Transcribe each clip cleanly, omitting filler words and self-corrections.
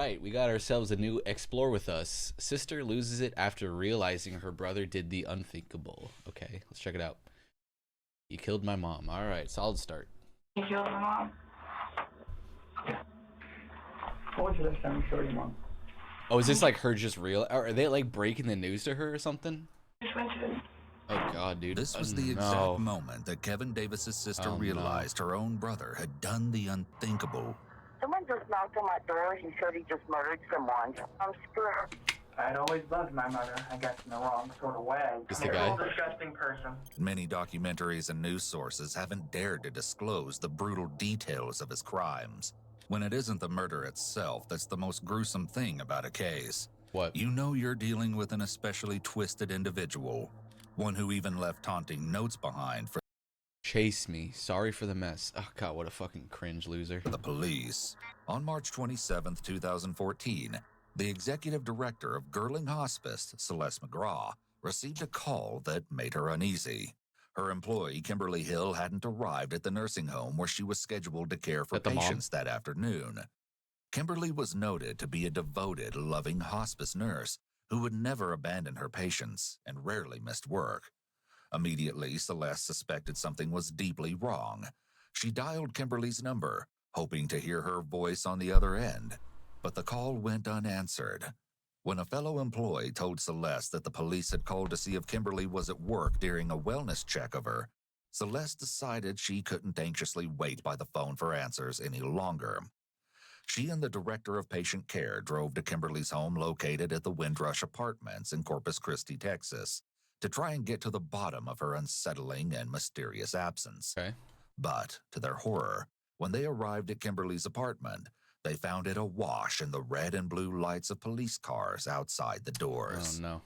right, we got ourselves a new Explore with Us. Sister loses it after realizing her brother did the unthinkable. Okay, let's check it out. You killed my mom. All right, solid start. You killed my mom? Yeah. What was the last time you killed your mom? Oh, is this like her just real? Are they like breaking the news to her or something? Just went to... Oh God, dude. This was the exact moment that Kevin Davis's sister realized her own brother had done the unthinkable. Someone just knocked on my door. He said he just murdered someone. I'm scared. I'd always loved my mother, I guess in the wrong sort of way. Is the guy? I'm a disgusting person. Many documentaries and news sources haven't dared to disclose the brutal details of his crimes. When it isn't the murder itself that's the most gruesome thing about a case. What? You know you're dealing with an especially twisted individual. One who even left taunting notes behind for Chase me. Sorry for the mess. Oh God, what a fucking cringe loser. the police. On March 27, 2014, the executive director of Girling Hospice, Celeste McGraw, received a call that made her uneasy. Her employee, Kimberly Hill, hadn't arrived at the nursing home where she was scheduled to care for patients that afternoon. Kimberly was noted to be a devoted, loving hospice nurse who would never abandon her patients and rarely missed work. Immediately, Celeste suspected something was deeply wrong. She dialed Kimberly's number, hoping to hear her voice on the other end, but the call went unanswered. When a fellow employee told Celeste that the police had called to see if Kimberly was at work during a wellness check of her, Celeste decided she couldn't anxiously wait by the phone for answers any longer. She and the director of patient care drove to Kimberly's home located at the Windrush Apartments in Corpus Christi, Texas, to try and get to the bottom of her unsettling and mysterious absence. Okay. But, to their horror, when they arrived at Kimberly's apartment, they found it awash in the red and blue lights of police cars outside the doors. Oh no.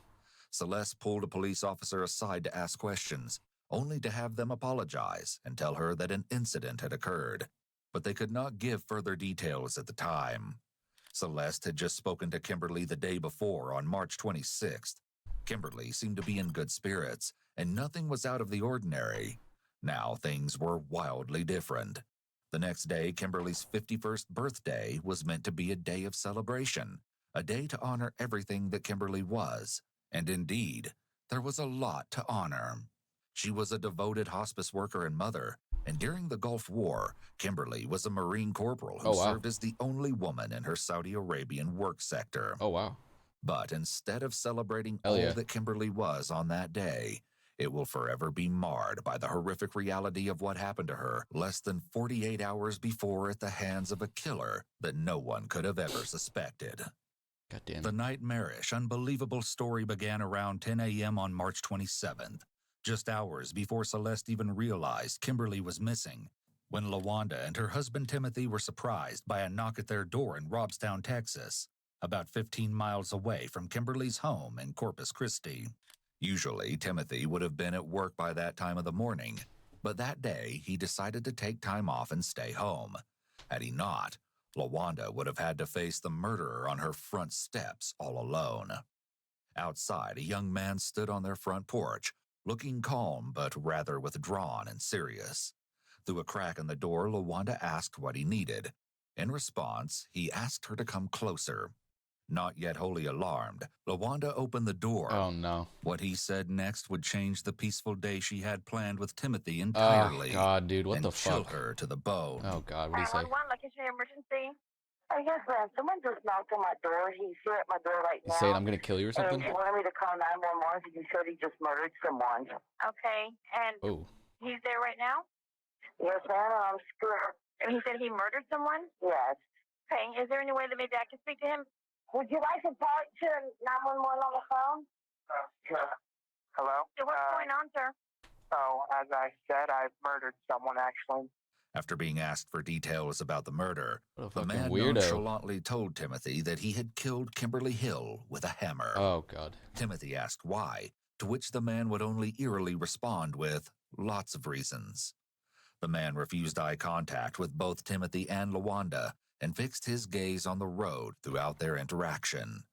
Celeste pulled a police officer aside to ask questions, only to have them apologize and tell her that an incident had occurred. But they could not give further details at the time. Celeste had just spoken to Kimberly the day before on March 26th. Kimberly seemed to be in good spirits, and nothing was out of the ordinary. Now things were wildly different. The next day, Kimberly's 51st birthday was meant to be a day of celebration, a day to honor everything that Kimberly was. And indeed, there was a lot to honor. She was a devoted hospice worker and mother, and during the Gulf War, Kimberly was a Marine corporal who served as the only woman in her Saudi Arabian work sector. Oh, wow. But instead of celebrating all that Kimberly was on that day, it will forever be marred by the horrific reality of what happened to her less than 48 hours before at the hands of a killer that no one could have ever suspected. God damn it. The nightmarish, unbelievable story began around 10 a.m. on March 27th, just hours before Celeste even realized Kimberly was missing, when LaWanda and her husband Timothy were surprised by a knock at their door in Robstown, Texas, about 15 miles away from Kimberly's home in Corpus Christi. Usually, Timothy would have been at work by that time of the morning, but that day he decided to take time off and stay home. Had he not, LaWanda would have had to face the murderer on her front steps all alone. Outside, a young man stood on their front porch, looking calm but rather withdrawn and serious. Through a crack in the door, LaWanda asked what he needed. In response, he asked her to come closer. Not yet wholly alarmed, LaWanda opened the door. Oh, no. What he said next would change the peaceful day she had planned with Timothy entirely. Oh, God, dude, what the fuck? And chill her to the bone. Oh, God, what do you say? 911, location emergency. Oh, yes, ma'am. Someone just knocked on my door. He's here at my door right now. You saying I'm going to kill you or something? He wanted me to call 911 because he said he just murdered someone. Okay, and he's there right now? Yes, ma'am. I'm scared. And he said he murdered someone? Yes. Okay, is there any way that maybe I can speak to him? Would you like to talk to 911 on the phone? Hello? What's going on, sir? Oh, as I said, I've murdered someone, actually. After being asked for details about the murder, the man weirdo. nonchalantly told Timothy that he had killed Kimberly Hill with a hammer. Oh, God. Timothy asked why, to which the man would only eerily respond with lots of reasons. The man refused eye contact with both Timothy and LaWanda and fixed his gaze on the road throughout their interaction.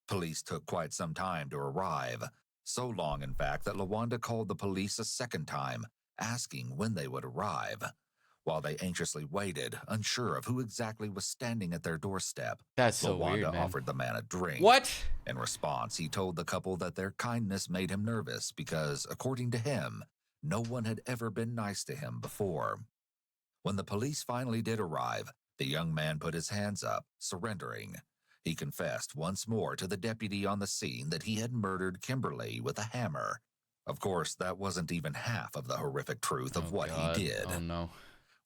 Police took quite some time to arrive, so long, in fact, that LaWanda called the police a second time, asking when they would arrive. While they anxiously waited, unsure of who exactly was standing at their doorstep, That's so LaWanda weird, man. offered the man a drink. What? In response, he told the couple that their kindness made him nervous because, according to him, no one had ever been nice to him before. When the police finally did arrive, the young man put his hands up, surrendering. He confessed once more to the deputy on the scene that he had murdered Kimberly with a hammer. Of course, that wasn't even half of the horrific truth of what he did. Oh, no.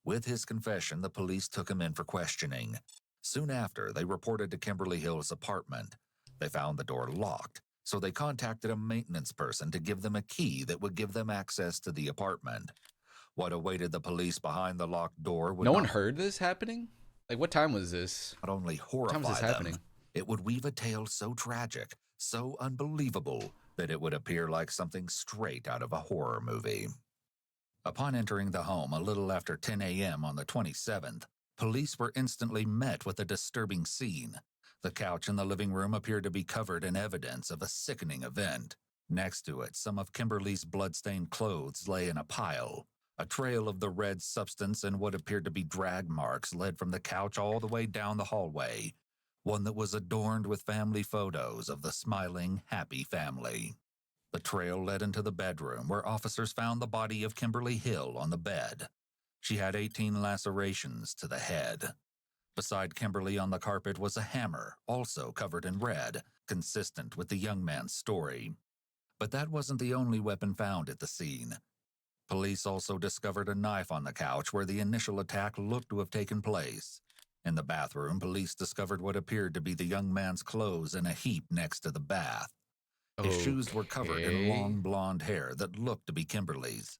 With his confession, the police took him in for questioning. Soon after, they reported to Kimberly Hill's apartment. They found the door locked, so they contacted a maintenance person to give them a key that would give them access to the apartment. What awaited the police behind the locked door would No one heard this happening? Like, what time was this? not only horrify What time is this them, happening? it would weave a tale so tragic, so unbelievable, that it would appear like something straight out of a horror movie. Upon entering the home a little after 10 a.m. on the 27th, police were instantly met with a disturbing scene. The couch in the living room appeared to be covered in evidence of a sickening event. Next to it, some of Kimberly's blood-stained clothes lay in a pile. A trail of the red substance and what appeared to be drag marks led from the couch all the way down the hallway, one that was adorned with family photos of the smiling, happy family. The trail led into the bedroom where officers found the body of Kimberly Hill on the bed. She had 18 lacerations to the head. Beside Kimberly on the carpet was a hammer, also covered in red, consistent with the young man's story. But that wasn't the only weapon found at the scene. Police also discovered a knife on the couch where the initial attack looked to have taken place. In the bathroom, police discovered what appeared to be the young man's clothes in a heap next to the bath. His shoes were covered in long blonde hair that looked to be Kimberly's.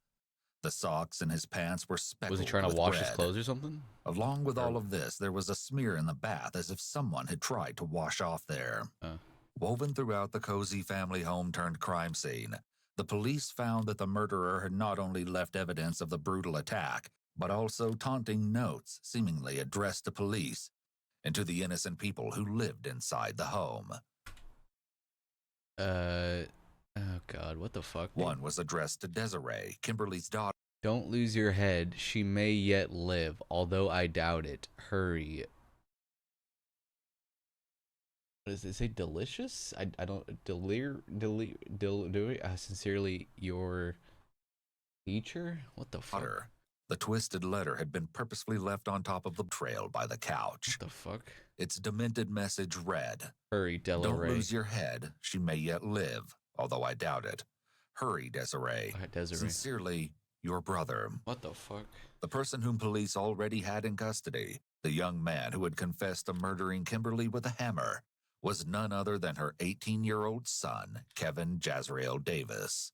The socks in his pants were speckled with Was he trying to wash red. his clothes or something? Along with all of this, there was a smear in the bath as if someone had tried to wash off there. Woven throughout the cozy family home turned crime scene, the police found that the murderer had not only left evidence of the brutal attack, but also taunting notes seemingly addressed to police and to the innocent people who lived inside the home. Oh God, what the fuck? One was addressed to Desiree, Kimberly's daughter. Don't lose your head. She may yet live, although I doubt it. Hurry. What does it say? Delicious? I don't. Sincerely, your teacher? What the fuck? The twisted letter had been purposefully left on top of the trail by the couch. What the fuck? Its demented message read, Hurry, Desiree. Don't lose your head. She may yet live, although I doubt it. Hurry, Desiree. Desiree. Sincerely, your brother. What the fuck? The person whom police already had in custody, the young man who had confessed to murdering Kimberly with a hammer, was none other than her 18-year-old son, Kevin Jazrael Davis.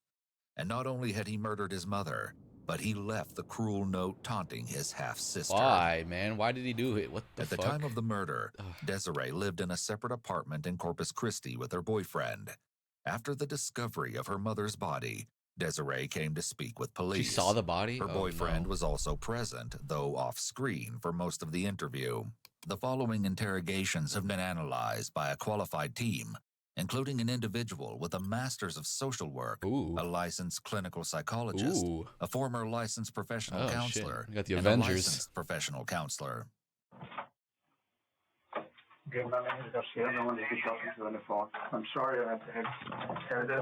And not only had he murdered his mother, but he left the cruel note taunting his half-sister. Why, man? Why did he do it? What the fuck? At the time of the murder, Desiree lived in a separate apartment in Corpus Christi with her boyfriend. After the discovery of her mother's body, Desiree came to speak with police. She saw the body? Her boyfriend was also present, though off-screen, for most of the interview. The following interrogations have been analyzed by a qualified team, including an individual with a master's of social work, a licensed clinical psychologist, a former licensed professional counselor, You got the and Avengers. a licensed professional counselor. Okay, my name is Garcia. No one is talking to on the phone. I'm sorry I had to head.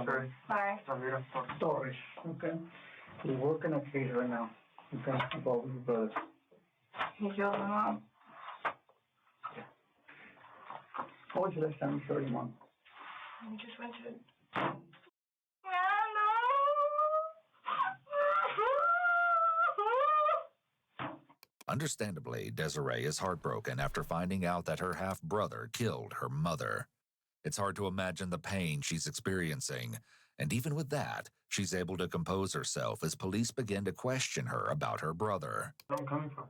Sorry. Sorry. Stories. Okay. We work in a case right now. Okay. About your brother. He killed my mom. What was the last time you saw your mom? We just went to... Understandably, Desiree is heartbroken after finding out that her half-brother killed her mother. It's hard to imagine the pain she's experiencing, and even with that, she's able to compose herself as police begin to question her about her brother. Where I'm coming from?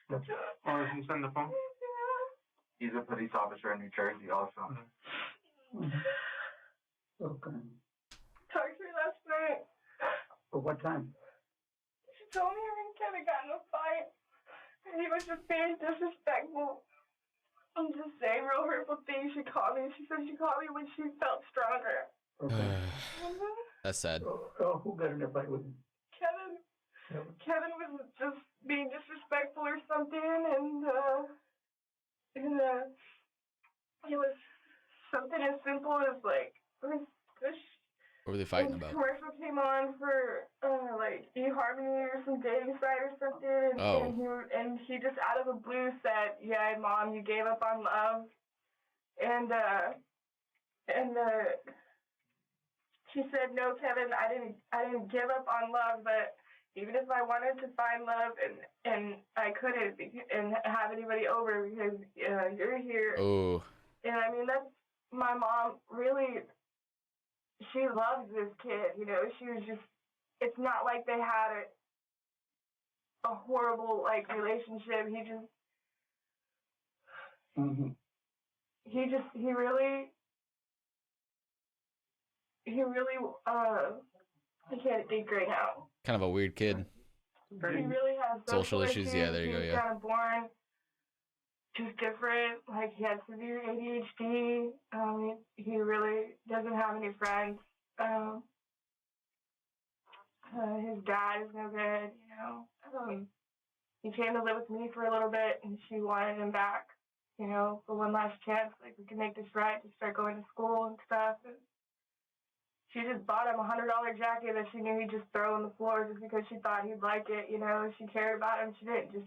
Oh, is he on the phone? He's a police officer in New Jersey also. Okay. Talked to me last night. For what time? She told me her and Kevin got in a fight. And he was just being disrespectful. And just saying real hurtful things. She called me. She said she called me when she felt stronger. Okay. That's sad. Who got in a fight with him? Kevin. Kevin was just being disrespectful or something, and it was something as simple as like this. What were they fighting When about? commercial came on for like eHarmony or some dating site or something, Oh. and he just out of the blue said, "Yeah, Mom, you gave up on love," and she said, "No, Kevin, I didn't give up on love, but even if I wanted to find love and I couldn't and have anybody over because you're here." Oh. And I mean, that's my mom really. She loves this kid, you know. She was just. It's not like they had a horrible like relationship. Mm-hmm. He really I can't think right now. Kind of a weird kid. He really has Social issues. Yeah, there you go. He was Yeah. kind of born just different. Like he had severe ADHD. He really doesn't have any friends. His dad is no good, you know. He came to live with me for a little bit, and she wanted him back, you know, for one last chance. Like we could make this right to start going to school and stuff. And she just bought him a $100 jacket that she knew he'd just throw on the floor just because she thought he'd like it, you know. She cared about him. She didn't just.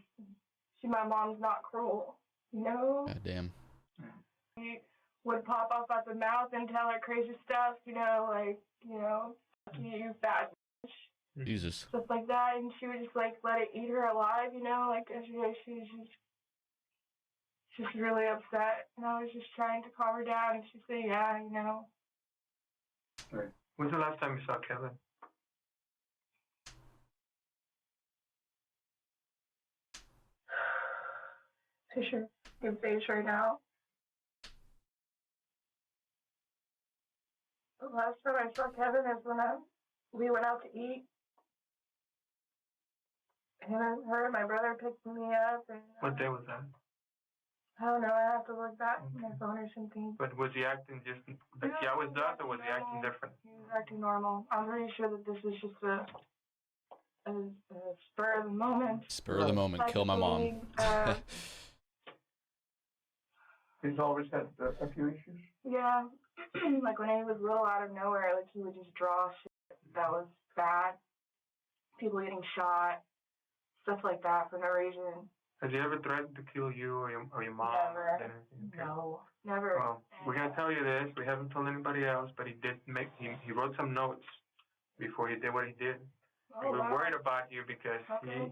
My mom's not cruel, you know. God damn. He would pop off at the mouth and tell her crazy stuff, you know, like, you know, you fat bitch. Jesus. Stuff like that, and she would just like let it eat her alive, you know, like she was just really upset, and I was just trying to calm her down, and she said, "Yeah, you know." Right. When's the last time you saw Kevin? Fisher, good face right now. The last time I saw Kevin is when we went out to eat. Him and her, my brother picked me up, and What day was that? I don't know. I have to look back on my phone or something. But was he acting just like he always does, or was he acting different? He was acting normal. I'm pretty sure that this is just a spur of the moment. Spur of the moment. Kill my mom. He's always had a few issues. Yeah, like when he was little, out of nowhere, like he would just draw shit that was bad. People getting shot, stuff like that for no reason. Has he ever threatened to kill you or your mom? Never. Or anything? Okay. No, never. Well, we're gonna tell you this. We haven't told anybody else, but he wrote some notes before he did what he did. Oh, We're wow. worried about you because Okay.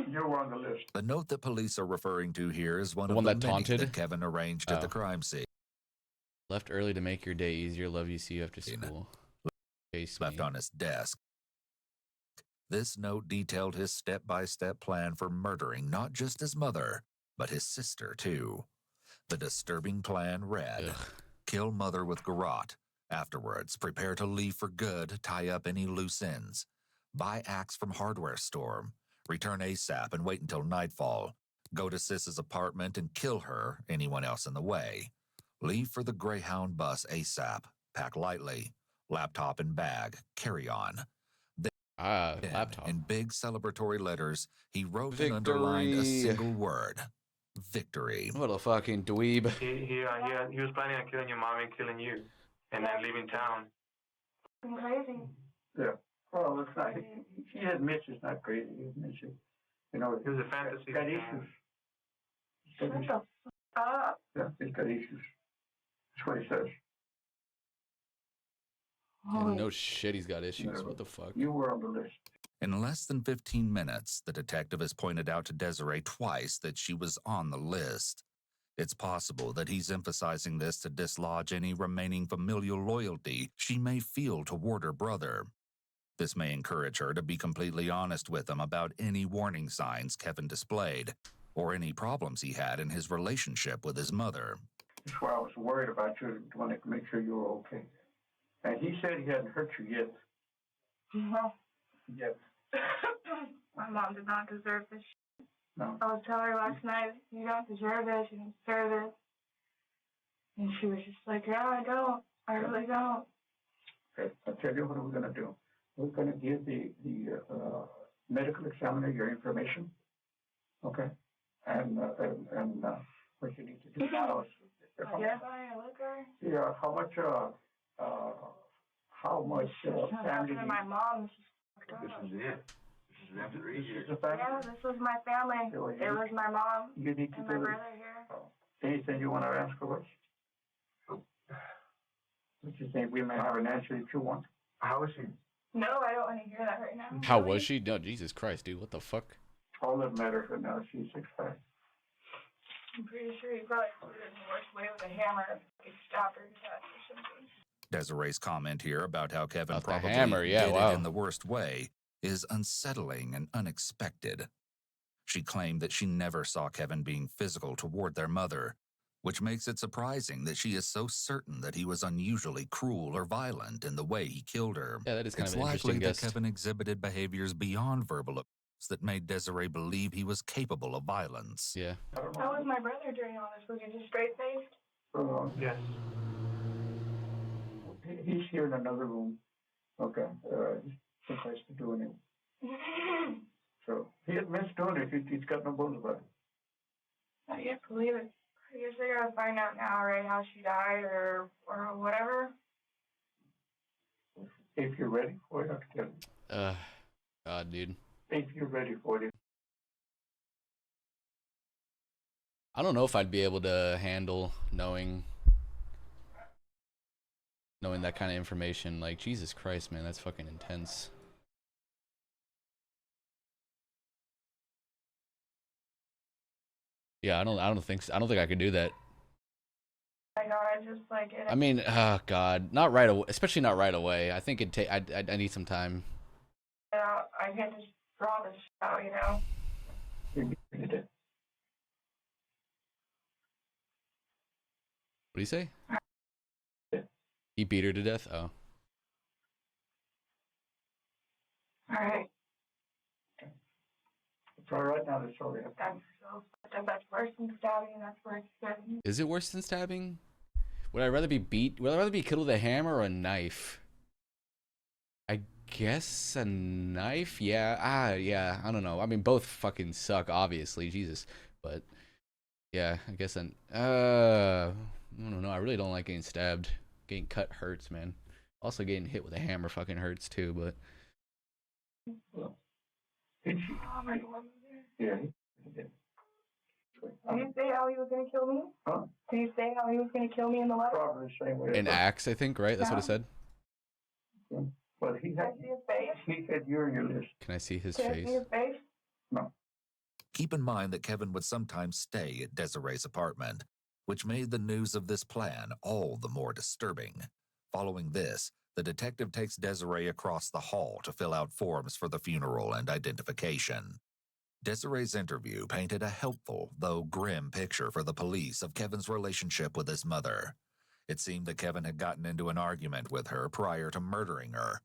You were on the list. The note that police are referring to here is one The of one the that many taunted? that Kevin arranged at the Oh. crime scene. Left early to make your day easier. Love you. See you after school. Chase Left me. on his desk. This note detailed his step-by-step plan for murdering not just his mother, but his sister, too. The disturbing plan read, Ugh. kill mother with garrote. Afterwards, prepare to leave for good, tie up any loose ends. Buy axe from hardware store. Return ASAP and wait until nightfall. Go to Sis's apartment and kill her, anyone else in the way. Leave for the Greyhound bus ASAP. Pack lightly. Laptop and bag. Carry on. Then, Laptop. in big celebratory letters, he wrote and underlined a Victory. single word. Victory. What a fucking dweeb. he was planning on killing your mom and killing you, and then leaving town. I'm crazy. Yeah. Well, it's not. He admits it's not crazy. He admits it. You know, It was a fantasy. got issues. Shut the fuck up. Yeah, he's got issues. That's what he says. No shit, he's got issues. What the fuck? You were on the list. In less than 15 minutes, the detective has pointed out to Desiree twice that she was on the list. It's possible that he's emphasizing this to dislodge any remaining familial loyalty she may feel toward her brother. This may encourage her to be completely honest with him about any warning signs Kevin displayed, or any problems he had in his relationship with his mother. That's why I was worried about you. I wanted to make sure you were okay. And he said he hadn't hurt you yet. No. Yet. My mom did not deserve this shit. No. I was telling her last night, you don't deserve this, you don't deserve this. And she was just like, yeah, I don't. I really don't. Okay, I'll tell you what we're going to do. We're going to give the medical examiner your information, okay? And what you need to do now is, Yes, I look her. yeah, how much family? Talking to my mom. She's fucked up. This is it. This is after 3 years. The family? Yeah, this was my family. It was my mom You need to and my do brother here. anything you want to ask of us? What you think? We may have an answer if you want. How is she? No, I don't want to hear that right now. How was she? No, Jesus Christ, dude. What the fuck? All that matters right now is she's excited. I'm pretty sure he probably put it in the worst way with a hammer. He stabbed her to death or something. Desiree's comment here about how Kevin About the probably hammer, yeah, did wow. it in the worst way is unsettling and unexpected. She claimed that she never saw Kevin being physical toward their mother, which makes it surprising that she is so certain that he was unusually cruel or violent in the way he killed her. Yeah, that is kind It's of an likely interesting that guess. Kevin exhibited behaviors beyond verbal abuse that made Desiree believe he was capable of violence. Yeah. I don't How know. was my brother during all this? Was he just straight-faced? Yes. He's here in another room. Okay. Some place to do it. So he admits doing it. He's got no bones about it. I can't believe it. I guess I gotta find out now, right, how she died or whatever. If you're ready for it, I can tell you. God, dude. If you're ready for it. I don't know if I'd be able to handle knowing that kind of information. Like, Jesus Christ, man, that's fucking intense. Yeah, I don't think so. I don't think I could do that. I know, I just like it. I mean, oh God, not right away. Especially not right away. I think it'd take. I need some time. I can't just draw this out, you know. You did. What do you say? He beat her to death. Oh. All right. It's all right now. That's all we have. That's worse than stabbing. That's worse than. Is it worse than stabbing? Would I rather be beat? Would I rather be killed with a hammer or a knife? I guess a knife. Yeah. Yeah. I don't know. I mean, both fucking suck, obviously. Jesus. But yeah, I guess I don't know. I really don't like getting stabbed. Getting cut hurts, man. Also, getting hit with a hammer fucking hurts too. But Well, Oh my God. yeah. He did. Did you say how he was gonna kill me? Huh? Did you say how he was gonna kill me in the letter? Probably the same way. an axe, I think, right? That's what it said. But he Can I had see his face? he had you in your list. Can I see his Can I see face? his face? No. Keep in mind that Kevin would sometimes stay at Desiree's apartment, which made the news of this plan all the more disturbing. Following this, the detective takes Desiree across the hall to fill out forms for the funeral and identification. Desiree's interview painted a helpful, though grim, picture for the police of Kevin's relationship with his mother. It seemed that Kevin had gotten into an argument with her prior to murdering her,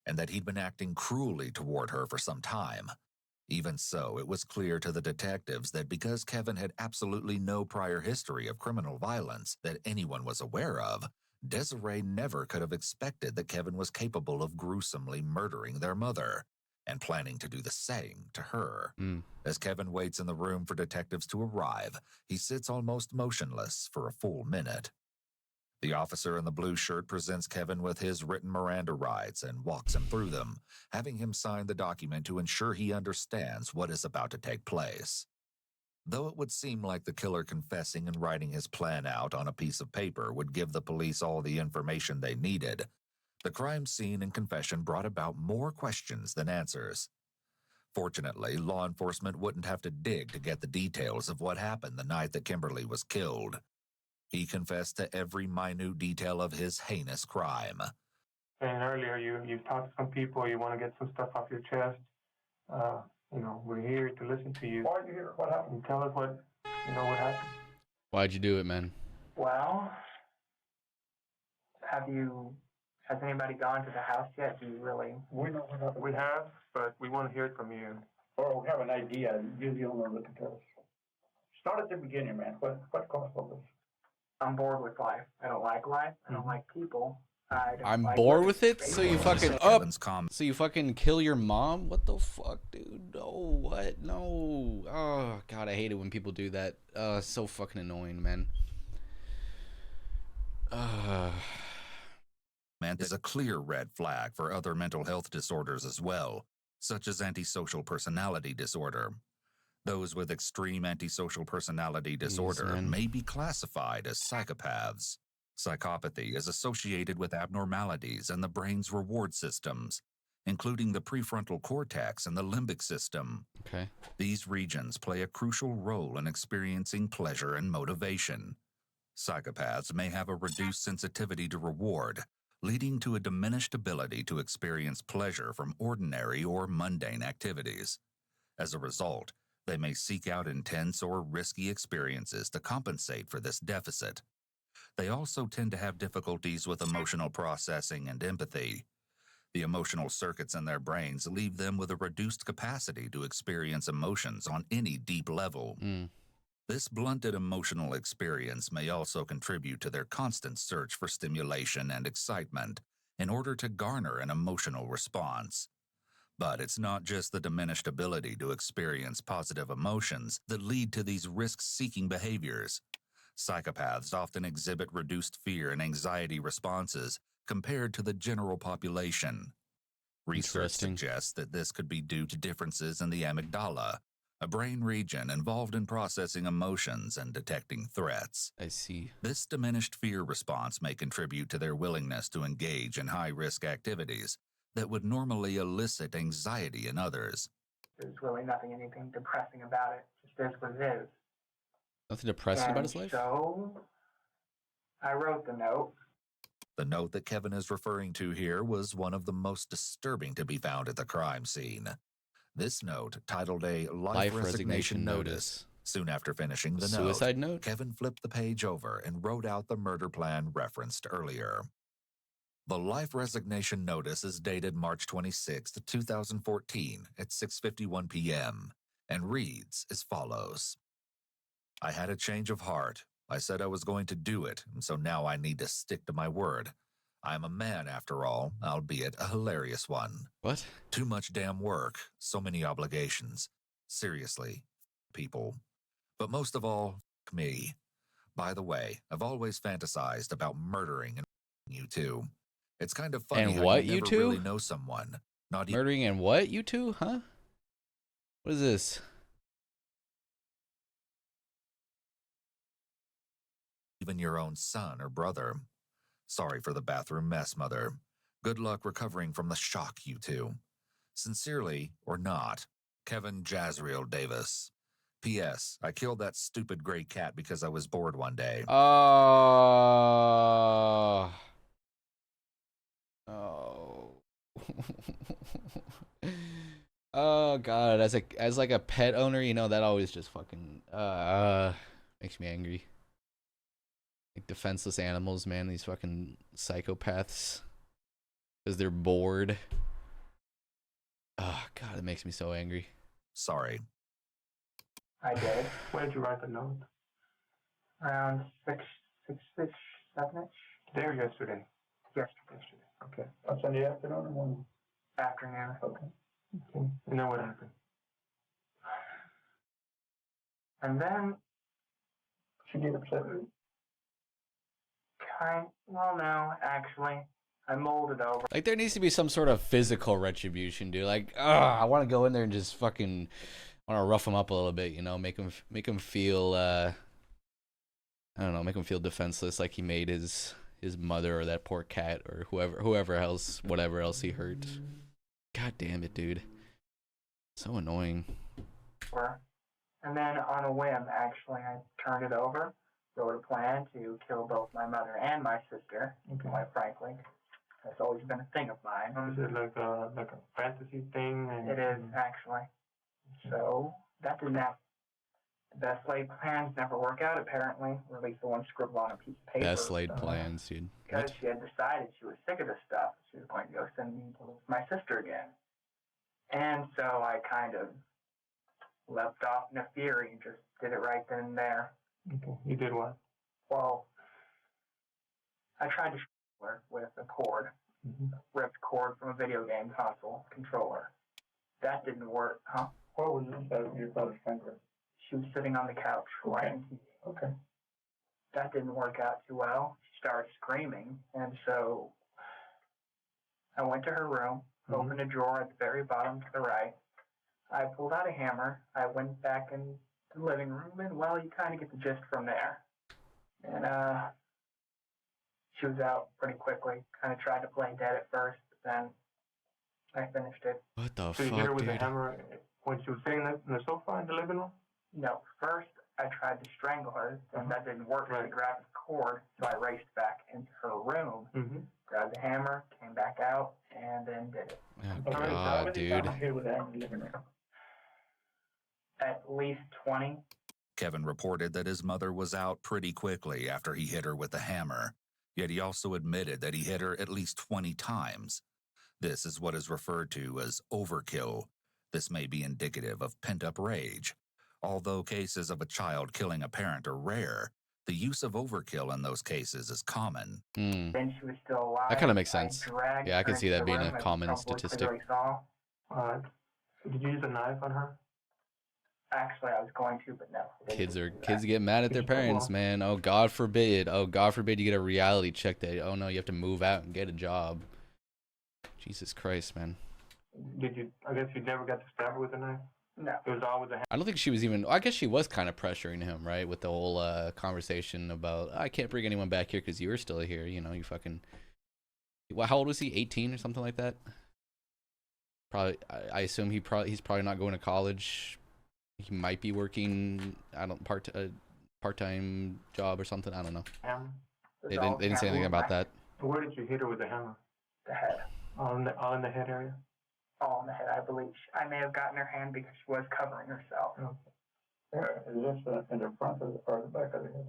and that he'd been acting cruelly toward her for some time. Even so, it was clear to the detectives that because Kevin had absolutely no prior history of criminal violence that anyone was aware of, Desiree never could have expected that Kevin was capable of gruesomely murdering their mother and planning to do the same to her. As Kevin waits in the room for detectives to arrive, he sits almost motionless for a full minute. The officer in the blue shirt presents Kevin with his written Miranda rights and walks him through them, having him sign the document to ensure he understands what is about to take place. Though it would seem like the killer confessing and writing his plan out on a piece of paper would give the police all the information they needed, the crime scene and confession brought about more questions than answers. Fortunately, law enforcement wouldn't have to dig to get the details of what happened the night that Kimberly was killed. He confessed to every minute detail of his heinous crime. And earlier, you've talked to some people. You want to get some stuff off your chest. We're here to listen to you. Why are you here? What happened? And tell us what happened. Why'd you do it, man? Well, has anybody gone to the house yet? Do you really? We know what happened. We have, but we want to hear it from you. Or we have an idea. You're the only one that can tell us. Start at the beginning, man. What caused all this? I'm bored with life. I don't like life. I don't like people. I don't I'm like bored living with it. space. So you fucking Kevin's comment So you fucking kill your mom? What the fuck, dude? What? No. Oh, God, I hate it when people do that. So fucking annoying, man. Is a clear red flag for other mental health disorders as well, such as antisocial personality disorder. Those with extreme antisocial personality disorder man. may be classified as psychopaths. Psychopathy is associated with abnormalities in the brain's reward systems, including the prefrontal cortex and the limbic system. Okay. These regions play a crucial role in experiencing pleasure and motivation. Psychopaths may have a reduced sensitivity to reward, leading to a diminished ability to experience pleasure from ordinary or mundane activities. As a result, they may seek out intense or risky experiences to compensate for this deficit. They also tend to have difficulties with emotional processing and empathy. The emotional circuits in their brains leave them with a reduced capacity to experience emotions on any deep level. This blunted emotional experience may also contribute to their constant search for stimulation and excitement in order to garner an emotional response. But it's not just the diminished ability to experience positive emotions that lead to these risk-seeking behaviors. Psychopaths often exhibit reduced fear and anxiety responses compared to the general population. Research suggests that this could be due to differences in the amygdala, a brain region involved in processing emotions and detecting threats. I see. This diminished fear response may contribute to their willingness to engage in high-risk activities that would normally elicit anxiety in others. There's really anything depressing about it. Just is what it is. Nothing depressing about his life? So, I wrote the note. The note that Kevin is referring to here was one of the most disturbing to be found at the crime scene. This note, titled a Life Resignation Notice. Soon after finishing the Suicide note, Kevin flipped the page over and wrote out the murder plan referenced earlier. The Life Resignation Notice is dated March 26, 2014 at 6:51 p.m. and reads as follows. I had a change of heart. I said I was going to do it, and so now I need to stick to my word. I'm a man, after all, albeit a hilarious one. What? Too much damn work, so many obligations. Seriously, people. But most of all, me. By the way, I've always fantasized about murdering and you two. It's kind of funny and how what, you never two? really know someone. Not murdering and what, you two? Huh? What is this? Even your own son or brother. Sorry for the bathroom mess, Mother. Good luck recovering from the shock, you two. Sincerely, or not, Kevin Jazriel Davis. P.S. I killed that stupid gray cat because I was bored one day. Oh. Oh God, as like a pet owner, you know, that always just fucking makes me angry. Like defenseless animals, man, these fucking psychopaths, because they're bored. Oh God, it makes me so angry. Sorry. I did. When did you write the note? Around 6-ish, 7-ish. Today or yesterday? Yesterday. Okay. On Sunday afternoon or morning? Afternoon. Okay. And then what happened? And then She get upset. well, no, actually, I molded over. Like there needs to be some sort of physical retribution, dude. Like, I want to go in there and just fucking want to rough him up a little bit, you know, make him feel I don't know, make him feel defenseless, like he made his mother or that poor cat or whoever else, whatever else he hurt. God damn it, dude. So annoying. And then on a whim, actually, I turned it over, wrote a plan to kill both my mother and my sister, quite frankly. That's always been a thing of mine. Is it like a fantasy thing? It is, actually. So, that didn't happen. The best laid plans never work out, apparently, or at least the one scribbled on a piece of paper. Best laid plans, dude. Because she had decided she was sick of this stuff. She was going to go send me to live with my sister again. And so I kind of leapt off in a fury and just did it right then and there. Okay. You did what? Well, I tried to her with a cord, ripped cord from a video game console controller. That didn't work, huh? What was inside of your father's finger? She was sitting on the couch watching TV. Okay. That didn't work out too well. She started screaming, and so I went to her room, opened a drawer at the very bottom to the right. I pulled out a hammer. I went back in the living room, and well, you kind of get the gist from there. And she was out pretty quickly. Kind of tried to play dead at first, but then I finished it. What the So you hit her fuck, with a dude? hammer when she was sitting in the sofa in the living room? No, first I tried to strangle her, and that didn't work. Right. She grabbed the cord, so I raced back into her room, grabbed the hammer, came back out, and then did it. Oh, God, dude. Here with that in the living room. At least 20. Kevin reported that his mother was out pretty quickly after he hit her with the hammer, yet he also admitted that he hit her at least 20 times. This is what is referred to as overkill. This may be indicative of pent-up rage. Although cases of a child killing a parent are rare, the use of overkill in those cases is common. Then she was still alive. That kind of makes I sense. dragged Yeah, I can her see into that the being room, a as common probably statistic. clearly saw. So did you use a knife on her? Actually, I was going to, but no. I didn't do that. Kids get mad at their parents, man. Oh, God forbid. Oh, God forbid you get a reality check that, oh no, you have to move out and get a job. Jesus Christ, man. Did you? I guess you never got to stab her with a knife. No. It was always a hammer. I don't think she was even, I guess she was kind of pressuring him, right? With the whole conversation about, I can't bring anyone back here because you're still here. You know, you fucking, well, how old was he? 18 or something like that? Probably, I assume he's probably not going to college. He might be working, I don't, part-time job or something. I don't know. Hammer. They didn't say anything about that. Where did you hit her with the hammer? The head. All in the head area? All in the head, I believe. I may have gotten her hand because she was covering herself. Is this in the front or the back of the head?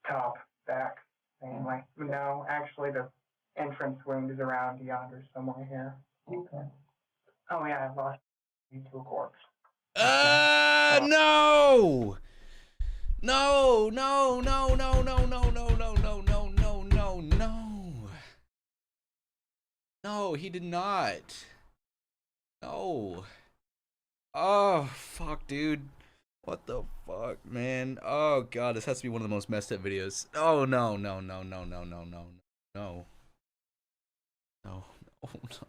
Top, back, mainly. No, actually, the entrance wound is around yonder somewhere here. Okay. Oh, yeah, I lost you to a corpse. No! No, no, no, no, no, no, no, no, no, no, no, no, no. No, he did not. No. Oh, fuck, dude. What the fuck, man? Oh, God, this has to be one of the most messed up videos. Oh, no, no, no, no, no, no, no, no. No. No, no, no.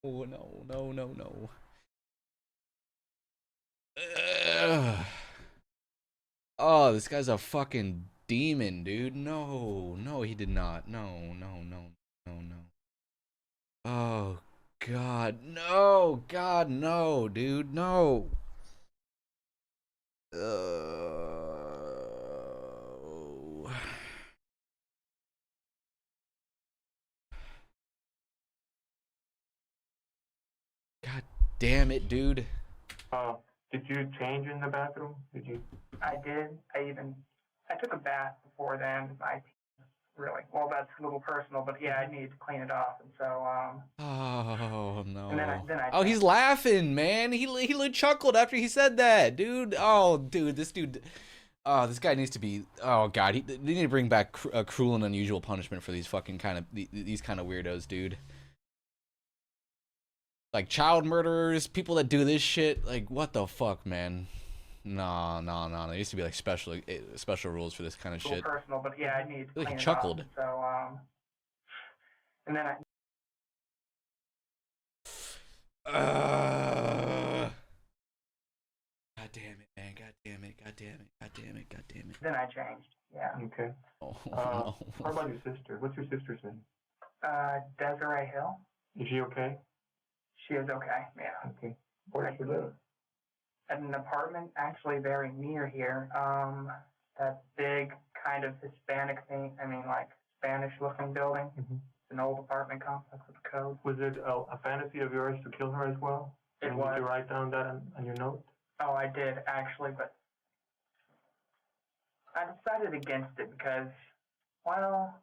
Oh, no, no, no, no. Oh, this guy's a fucking demon, dude. No, no, he did not. No, no, no, no, no. Oh, God, no. God, no, dude, no. God damn it, dude. Did you change in the bathroom? Did you? I did. I took a bath before then. Really, well, that's a little personal, but yeah, I needed to clean it off, and so, Oh, no. And then I Oh, he's laughing, man. He chuckled after he said that, dude. Oh, dude, this dude. Oh, this guy needs to be. Oh, God, they need to bring back a cruel and unusual punishment for these fucking these kind of weirdos, dude. Like child murderers, people that do this shit. Like, what the fuck, man? No. There used to be like special rules for this kind of shit. Personal, but yeah, I needed to clean He it chuckled. off, so, and then God damn it, man. God damn it. God damn it. God damn it. God damn it. Then I changed, yeah. Okay. Oh, no. What about your sister? What's your sister's name? Desiree Hill. Is she okay? She is okay, yeah. Okay. Where does she live? At an apartment actually very near here. That big kind of Hispanic thing, like Spanish-looking building. Mm-hmm. It's an old apartment complex with a code. Was it a fantasy of yours to kill her as well? It and was. Did you write down that on your note? Oh, I did, actually, but I decided against it because, well,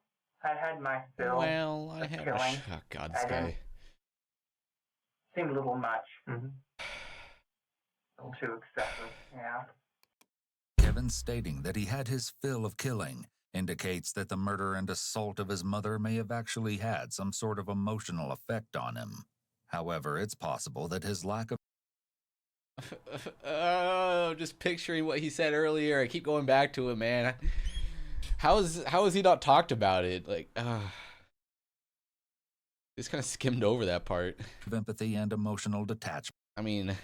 I had my fill Well, I of have. killing. Oh, God, this guy. Seemed a little much. Mm-hmm. A little too excessive, yeah. Kevin stating that he had his fill of killing indicates that the murder and assault of his mother may have actually had some sort of emotional effect on him. However, it's possible that his lack of Oh, just picturing what he said earlier. I keep going back to it, man. How is he not talked about it? Like, just kind of skimmed over that part. empathy and emotional detachment I mean,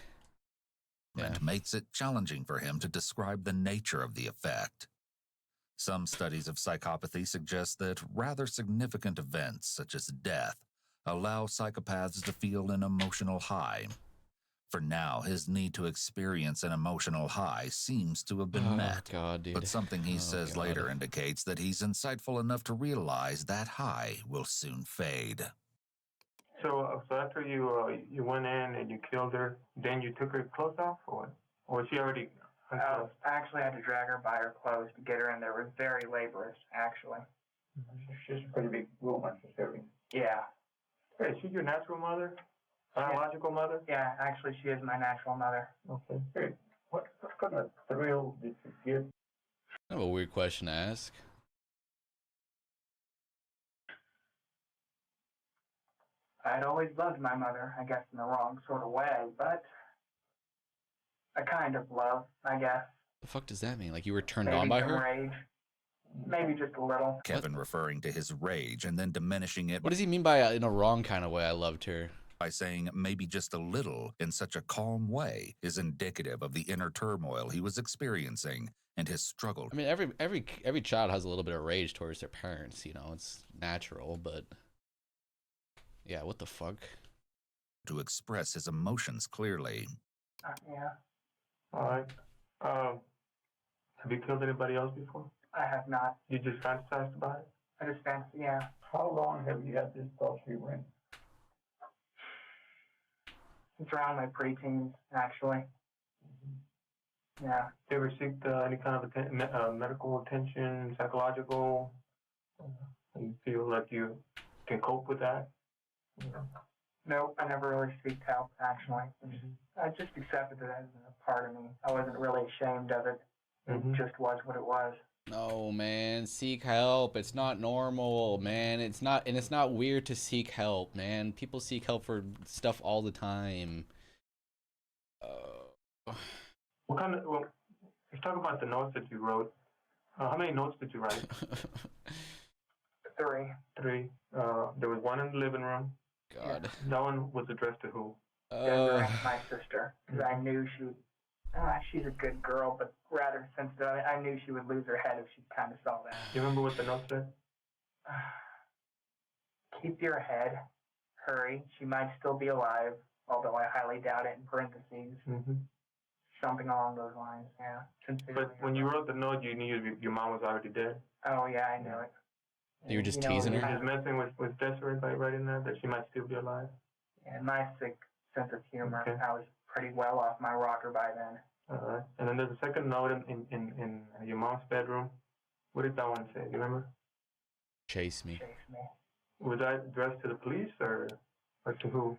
yeah. makes it challenging for him to describe the nature of the effect. Some studies of psychopathy suggest that rather significant events, such as death, allow psychopaths to feel an emotional high. For now, his need to experience an emotional high seems to have been met. God, dude. But something he says God. later indicates that he's insightful enough to realize that high will soon fade. So after you went in and you killed her, then you took her clothes off, or what? Or was she already unclothed? I actually had to drag her by her clothes to get her in there. It was very laborious, actually. She's a pretty big woman, she's very. Yeah. Hey, is she your natural mother? Biological mother? Yeah, actually, she is my natural mother. Okay. Hey, what kind of thrill did you get? Kind of a weird question to ask. I'd always loved my mother, I guess in the wrong sort of way, but a kind of love, I guess. The fuck does that mean? Like you were turned Maybe on by some her? rage. Maybe just a little. Kevin referring to his rage and then diminishing it What does he mean by in a wrong kind of way? I loved her. by saying maybe just a little in such a calm way is indicative of the inner turmoil he was experiencing and his struggle. I mean, every child has a little bit of rage towards their parents. You know, it's natural. But yeah, what the fuck? To express his emotions clearly. Yeah, All right. Have you killed anybody else before? I have not. You just fantasized about it? I just fancy, yeah. How long have you had this thought you went? It's around my preteens, actually. Yeah. You ever seek any kind of medical attention, psychological? You feel like you can cope with that? Nope, I never really seeked help, actually. I just accepted it as a part of me. I wasn't really ashamed of it. It just was what it was. No, man, seek help. It's not normal, man. It's not weird to seek help, man. People seek help for stuff all the time. What kind of? Well, let's talk about the notes that you wrote. How many notes did you write? 3. 3. There was one in the living room. God. That one was addressed to who? Desiree, my sister. Because I knew she would. She's a good girl, but rather sensitive. I knew she would lose her head if she kind of saw that. Do you remember what the note said? Keep your head. Hurry. She might still be alive, although I highly doubt it in parentheses. Something along those lines, yeah. Sincerely. But when you wrote the note, you knew your mom was already dead. Oh, yeah, I knew it. You were just You know, teasing You her? were just messing with Desiree by writing that she might still be alive. And my sick sense of humor, Okay. I was pretty well off my rocker by then. And then there's a second note in your mom's bedroom. What did that one say? Do you remember? Chase me. Chase me. Was that addressed to the police or to who?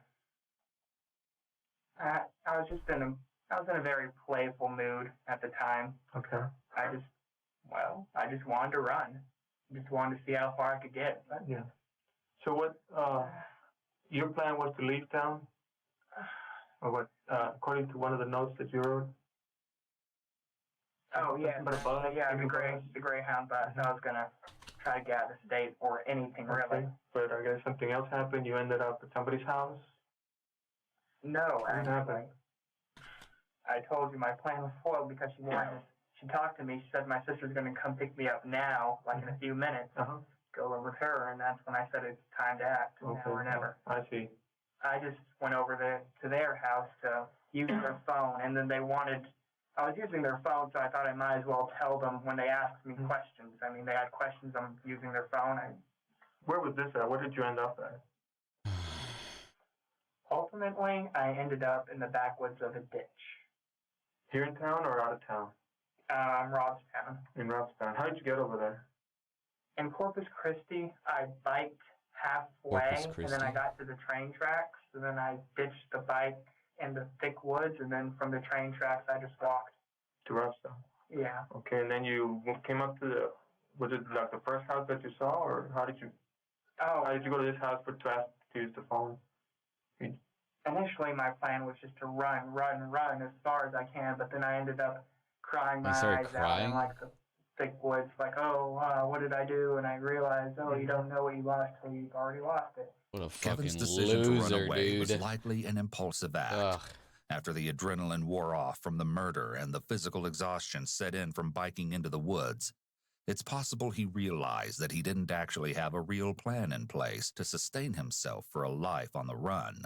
I was in a very playful mood at the time. Okay. I just wanted to run. Just wanted to see how far I could get. But, Yeah. So what? Your plan was to leave town, or what? According to one of the notes that you wrote. oh yeah, But a bus, yeah, maybe the Greyhound bus. I was gonna try to get out of the state or anything really. Okay. But I guess something else happened. You ended up at somebody's house. No, What actually. happened? I told you my plan was foiled because she talked to me. She said my sister's going to come pick me up now, like in a few minutes. Go over with her, and that's when I said it's time to act, now or never. I see. I just went over to their house to use their phone, and then I was using their phone, so I thought I might as well tell them when they asked me questions. I mean, they had questions on using their phone. Where was this at? Where did you end up at? Ultimately, I ended up in the backwoods of a ditch. Here in town or out of town? Robstown. In Robstown. How did you get over there? In Corpus Christi, I biked halfway, and then I got to the train tracks, and then I ditched the bike in the thick woods, and then from the train tracks, I just walked. To Robstown. Yeah. Okay, and then you came up to was it like the first house that you saw, or how did you go to this house to ask to use the phone? initially my plan was just to run as far as I can, but then I ended up crying my You started eyes out in crying? like the thick woods, like, what did I do? And I realized, you don't know what you lost till you've already lost it. What a Kevin's fucking decision to run loser, away was dude. likely an impulsive act. Ugh. After the adrenaline wore off from the murder and the physical exhaustion set in from biking into the woods, it's possible he realized that he didn't actually have a real plan in place to sustain himself for a life on the run.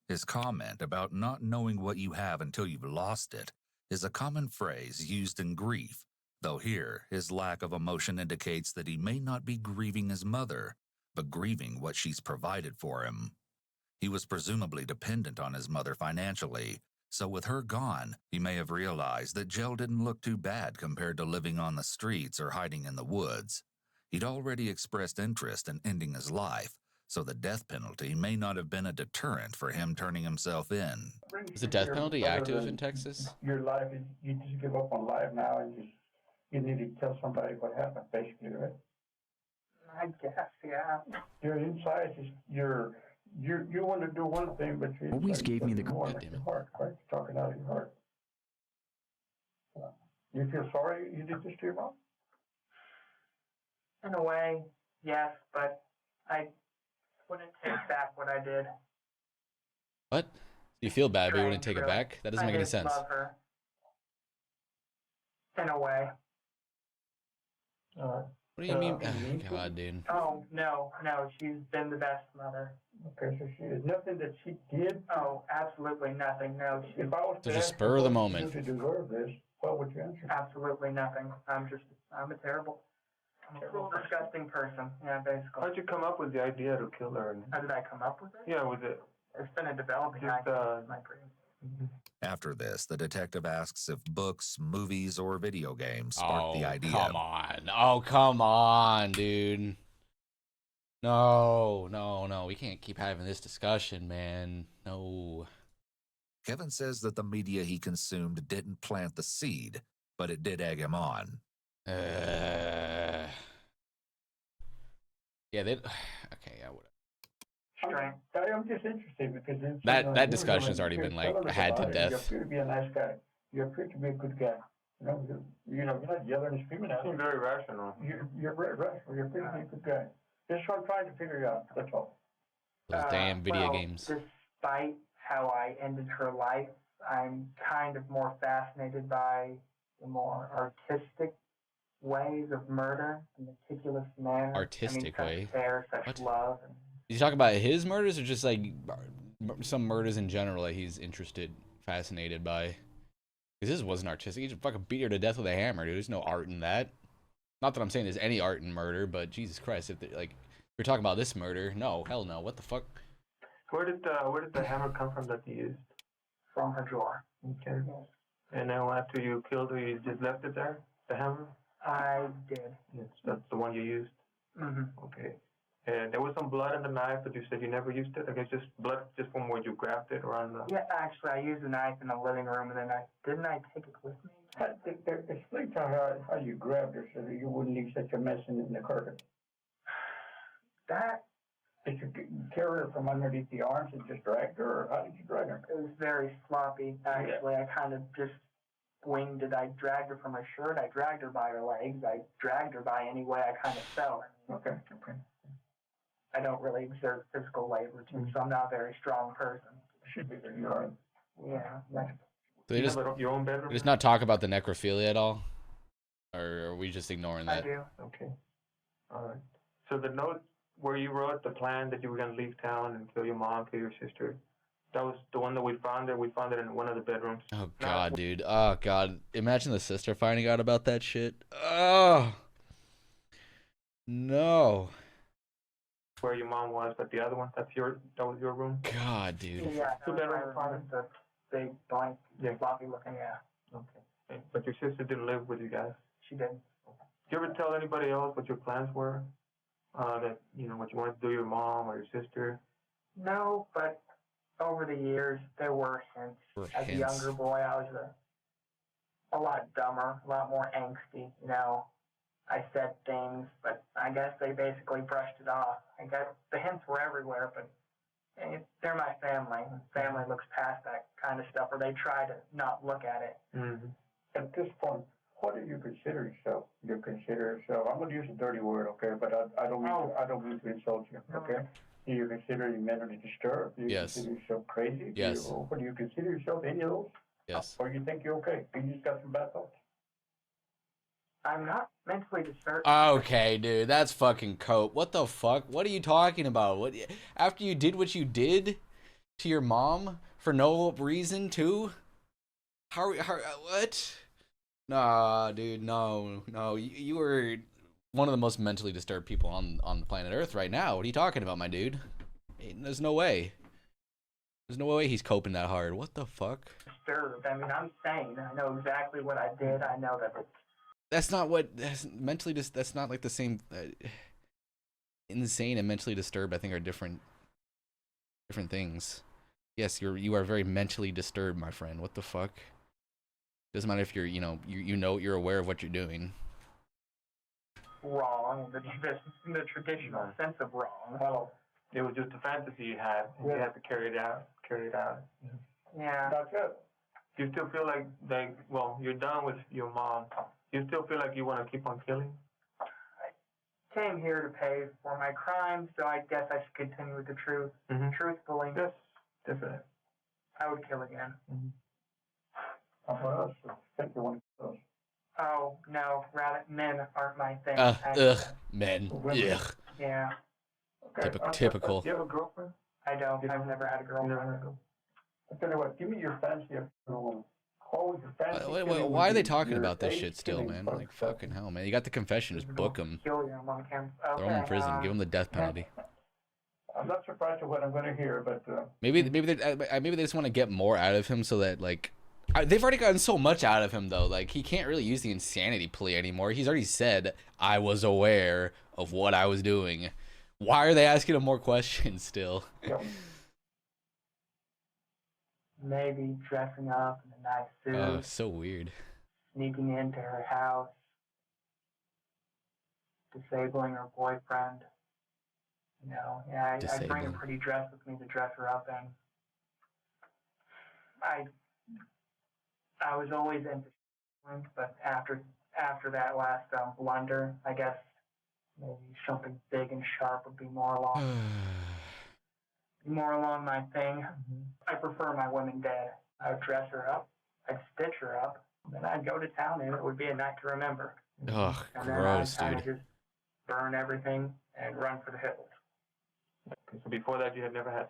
His comment about not knowing what you have until you've lost it is a common phrase used in grief, though here his lack of emotion indicates that he may not be grieving his mother, but grieving what she's provided for him. He was presumably dependent on his mother financially, so with her gone, he may have realized that jail didn't look too bad compared to living on the streets or hiding in the woods. He'd already expressed interest in ending his life, so the death penalty may not have been a deterrent for him turning himself in. Is the death penalty active in Texas? Your life is, you just give up on life now and you need to tell somebody what happened, basically, right? I guess, yeah. Your insides is you want to do one thing, but you Always gave me the more God like damn your it. heart, right? Talking out of your heart. You feel sorry you did this to your mom? In a way, yes, but I wouldn't take back what I did. What? You feel bad, but you wouldn't take it Really. back? That doesn't I make any did sense. love her. In a way. What do you mean? you mean Oh, God, dude. Oh, no, she's been the best mother. Okay, so she is nothing that she did. Oh, absolutely nothing, no. She, If I was So to just ask spur of the you what moment. you do to deserve this, what would you answer? absolutely nothing. I'm a terrible, disgusting person. Yeah, basically. How'd you come up with the idea to kill her? How did I come up with it? Yeah, was it It's been a developing just, idea in my brain. After this, the detective asks if books, movies, or video games sparked the idea. Come on. Oh, come on, dude. No. We can't keep having this discussion, man. No. Kevin says that the media he consumed didn't plant the seed, but it did egg him on. Yeah, they. Okay, yeah, whatever. Strength. I'm just interested because it's, That discussion's already been like had to You death. appear to be a nice guy. You appear to be a good guy. You're not yelling and screaming you at seem me. very rational. You're very rational. You appear to be a good guy. Just what I'm trying to figure out. That's all. Those damn video well, games. Despite how I ended her life, I'm kind of more fascinated by the more artistic ways of murder, the meticulous manner. Artistic such way? care, such What? love. And You talk about his murders or just like some murders in general that he's fascinated by? Because this wasn't artistic. He just fucking beat her to death with a hammer, dude. There's no art in that. Not that I'm saying there's any art in murder, but Jesus Christ, if we're talking about this murder, no, hell no. What the fuck? Where did the hammer come from that you used? from her drawer. Okay. And then after you killed her, you just left it there? The hammer? I did. Yes, that's the one you used? Mm-hmm. Okay. And there was some blood on the knife, but you said you never used it? I guess just blood just from where you grabbed it around the... Yeah, actually, I used the knife in the living room, and then didn't I take it with me? Explain to her how you grabbed her so that you wouldn't leave such a mess in the carpet. That Did you carry her from underneath the arms and just dragged her, or how did you drag her? it was very sloppy, actually. I kind of just winged it. I dragged her from her shirt. I dragged her by her legs. I dragged her by any way I kind of felt. Okay. I don't really exert physical labor, too, so I'm not a very strong person. Should be very hard. Yeah. So they You just have your own bedroom? just not talk about the necrophilia at all, or are we just ignoring I that? do. Okay. All right. So the note where you wrote the plan that you were going to leave town and kill your mom, kill your sister, that was the one that we found it. We found it in one of the bedrooms. Oh God, dude. Oh God. Imagine the sister finding out about that shit. Oh no. Where your mom was, but the other one, that was your room? God, dude. Yeah, Two that was bedroom my apartment? room, the big, blank, Yeah. floppy looking, yeah. Okay. But your sister didn't live with you guys? She didn't. Did you ever tell anybody else what your plans were? That, what you wanted to do to your mom or your sister? No, but over the years, there were hints. As a younger boy, I was a lot dumber, a lot more angsty, I said things, but I guess they basically brushed it off. I guess the hints were everywhere, but they're my family. Family looks past that kind of stuff, or they try to not look at it. Mm-hmm. At this point, what do you consider yourself? You consider yourself, I'm going to use a dirty word, okay, but I don't mean to insult you, okay? Do you consider you mentally disturbed? Do you Yes. consider yourself crazy? Yes. Or do you consider yourself any of those? Yes. Or you think you're okay? You just got some bad thoughts? I'm not mentally disturbed. Okay, dude, that's fucking cope. What the fuck? What are you talking about? What after you did what you did to your mom for no reason too? How what? Nah, dude, no. You were one of the most mentally disturbed people on the planet Earth right now. What are you talking about, my dude? There's no way. There's no way he's coping that hard. What the fuck? Disturbed. I mean, I'm sane. I know exactly what I did. I know that it's That's not what mentally that's not like the same. Insane and mentally disturbed, I think, are different things. Yes, you are very mentally disturbed, my friend. What the fuck? Doesn't matter if you're you're aware of what you're doing. wrong in the traditional sense of wrong. Well, it was just a fantasy you had. And you had to carry it out. Yeah. That's it. You still feel like well, you're done with your mom. You still feel like you want to keep on killing? Came here to pay for my crimes, so I guess I should continue with the truth. Mm-hmm. Truthfully, Yes, definitely. I would kill again. Mm-hmm. How about us? I think you want to kill us. Oh, no, rather, men aren't my thing. Men. Women. Ugh. Yeah, Okay. Typical. Do you have a girlfriend? I don't. I've never had a girlfriend. I'll tell you what, give me your fancy of a woman. What was your fancy? Why are they talking about this shit still, man? Like, fucking hell, man. You got the confession. Just book him. Kill you on camera. Throw him in prison. Give him the death penalty. I'm not surprised at what I'm going to hear, but Maybe they just want to get more out of him so that, like, they've already gotten so much out of him, though. Like, he can't really use the insanity plea anymore. He's already said, I was aware of what I was doing. Why are they asking him more questions still? yeah. Maybe dressing up in a nice suit, Oh, so weird. sneaking into her house, disabling her boyfriend. You know, yeah, I bring a Disabling. pretty dress with me to dress her up in. I was always into but after that last blunder, I guess maybe something big and sharp would be more along my thing. I prefer my women dead. I would dress her up, I'd stitch her up, then I'd go to town and it would be a night to remember. Ugh, And then gross, I'd kinda dude. just burn everything and run for the hills. Okay, so before that, you had never had.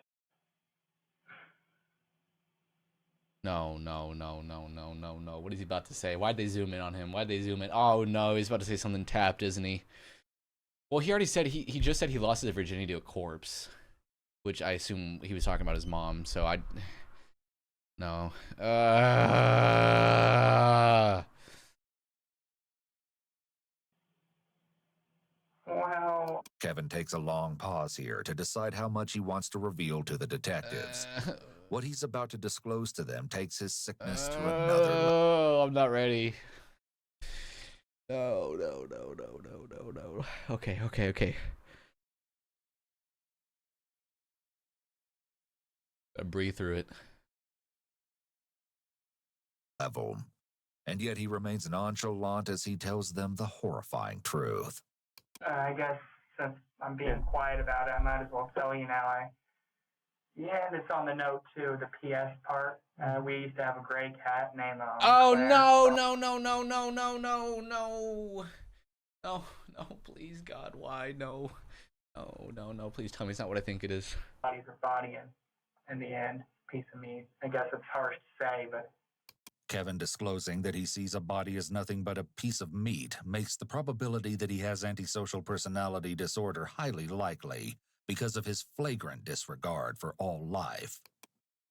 No. What is he about to say? Why'd they zoom in on him? Why'd they zoom in? Oh, no, he's about to say something tapped, isn't he? Well, he already said, he just said he lost his virginity to a corpse, which I assume he was talking about his mom, so no. Well, Kevin takes a long pause here to decide how much he wants to reveal to the detectives. What he's about to disclose to them takes his sickness to another level. Oh, I'm not ready. No. Okay. I breathe through it. And yet he remains nonchalant as he tells them the horrifying truth. I guess since I'm being quiet about it, I might as well tell you now. Yeah, and it's on the note too, the PS part. We used to have a gray cat named Oh, Claire. No, please, God, why? No, please tell me it's not what I think it is. Body's a body, and in the end, piece of meat. I guess it's harsh to say, but Kevin disclosing that he sees a body as nothing but a piece of meat makes the probability that he has antisocial personality disorder highly likely because of his flagrant disregard for all life.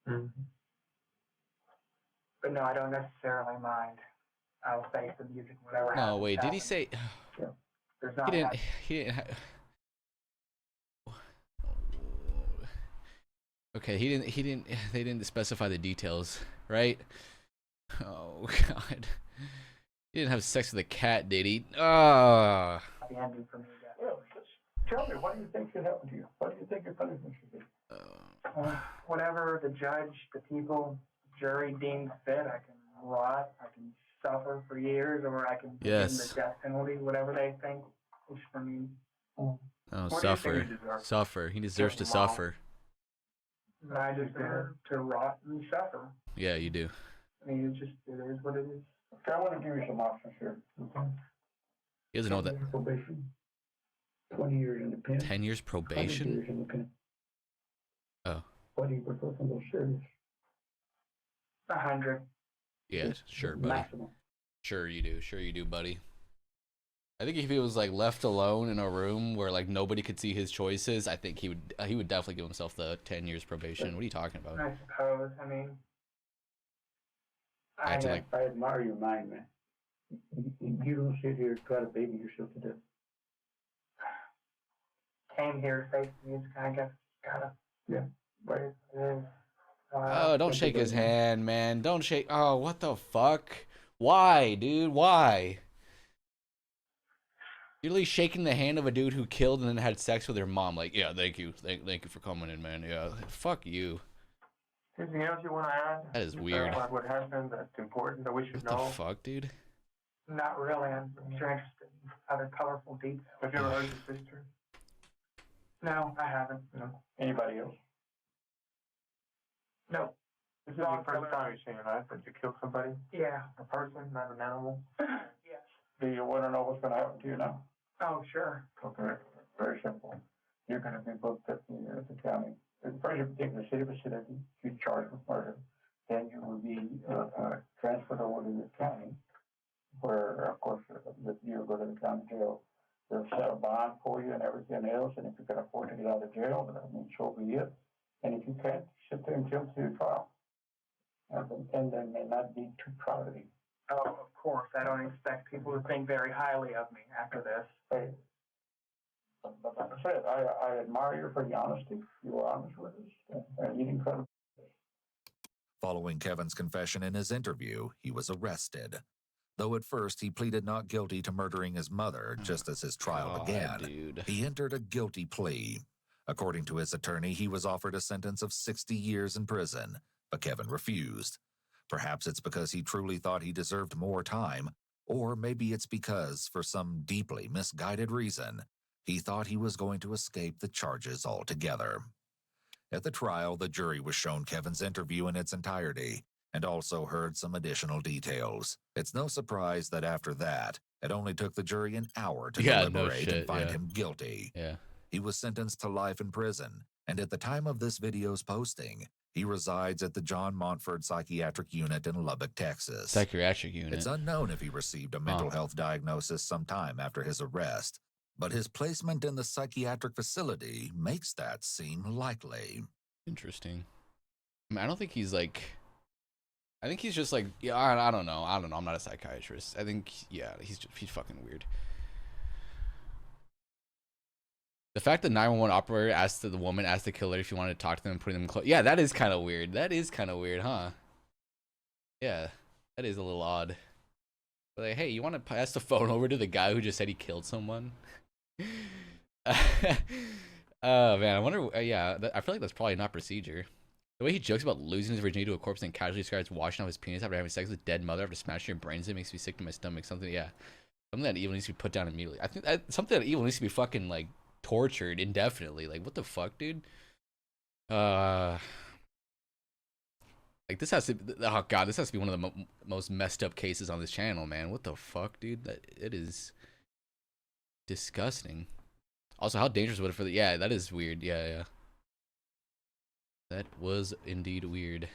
Mm-hmm. But no, I don't necessarily mind. I'll face the music, whatever. No, happens, wait, did he happens. say? There's not He much. didn't. Okay, he didn't. They didn't specify the details, right? Oh God, he didn't have sex with a cat, did he? Ah. The ending for me, I guess. Well, just tell me, what do you think should happen to you? What do you think your punishment should be? Whatever the judge, the people, jury deems fit, I can rot, I can suffer for years, or I can begin the death penalty, whatever they think is for me. Oh, What do you think suffer. he deserves? Suffer. He deserves to Kill them all. suffer. But I deserve to rot and suffer. Yeah, you do. I mean, it is what it is. Okay, I want to give you some options here. Okay. He doesn't know that. 10 years probation. 20 years in the pen. 10 years 100 probation? years in the pen. Oh. What do you prefer from those serious? 100. Yeah, sure, buddy. Maximum. Sure you do. Sure you do, buddy. I think if he was like left alone in a room where like nobody could see his choices, I think he would definitely give himself the 10 years probation. What are you talking about? I suppose. I mean, I admire your mind, man. You don't sit here and try to baby yourself to death. came here to face music. I guess gotta. Yeah. But it is. Oh, don't shake his hand, man. Don't shake. Oh, what the fuck? Why, dude? Why? You're literally shaking the hand of a dude who killed and then had sex with your mom. Like, yeah, thank you. Thank you for coming in, man. Yeah, fuck you. Anything else you want to add? That is weird. Like what happened that's important that we should What know? the fuck, dude? Not really. I'm sure interested in other colorful details. Have you ever heard your sister? No, I haven't. No. Anybody else? No. This is the first time you're saying that you killed somebody? Yeah. A person, not an animal? Yes. Do you want to know what's going to happen to you now? Oh, sure. Okay. Very simple. You're going to be booked at the county. First, you take the city vicinity. You're charged with murder. Then you will be transferred over to the county, where, of course, you'll go to the county jail. They'll set a bond for you and everything else. And if you can afford to get out of jail, then I mean, so be it. And if you can't, sit there until your trial. And they may not be too proud of you. Oh, of course. I don't expect people to think very highly of me after this. Hey, but like I said, I admire you for your honesty. You were honest with us, and you didn't cut it. Following Kevin's confession in his interview, he was arrested. Though at first he pleaded not guilty to murdering his mother just as his trial began, dude. he entered a guilty plea. According to his attorney, he was offered a sentence of 60 years in prison, but Kevin refused. Perhaps it's because he truly thought he deserved more time, or maybe it's because, for some deeply misguided reason, he thought he was going to escape the charges altogether. At the trial, the jury was shown Kevin's interview in its entirety and also heard some additional details. It's no surprise that after that, it only took the jury an hour to deliberate and find him guilty. Yeah. He was sentenced to life in prison, and at the time of this video's posting, he resides at the John Montford Psychiatric Unit in Lubbock, Texas. Psychiatric unit. It's unknown if he received a mental health diagnosis sometime after his arrest, but his placement in the psychiatric facility makes that seem likely. Interesting. I mean, I don't think he's like... I think he's just like... Yeah, I don't know. I'm not a psychiatrist. I think, yeah, he's fucking weird. The fact that 911 operator asked the woman, asked the killer if he wanted to talk to them and putting them close. Yeah, that is kind of weird. That is kind of weird, huh? Yeah, that is a little odd. But like, hey, you want to pass the phone over to the guy who just said he killed someone? Oh, man, I wonder. Yeah, I feel like that's probably not procedure. The way he jokes about losing his virginity to a corpse and casually describes washing off his penis after having sex with a dead mother after smashing your brains in makes me sick to my stomach. Something, yeah. Something that evil needs to be put down immediately. I think something that evil needs to be fucking, like, tortured indefinitely. Like, what the fuck, dude? Like, this has to... Oh, God, this has to be one of the most messed up cases on this channel, man. What the fuck, dude? It is disgusting. Also, how dangerous was it for the... Yeah, that is weird. Yeah. That was indeed weird.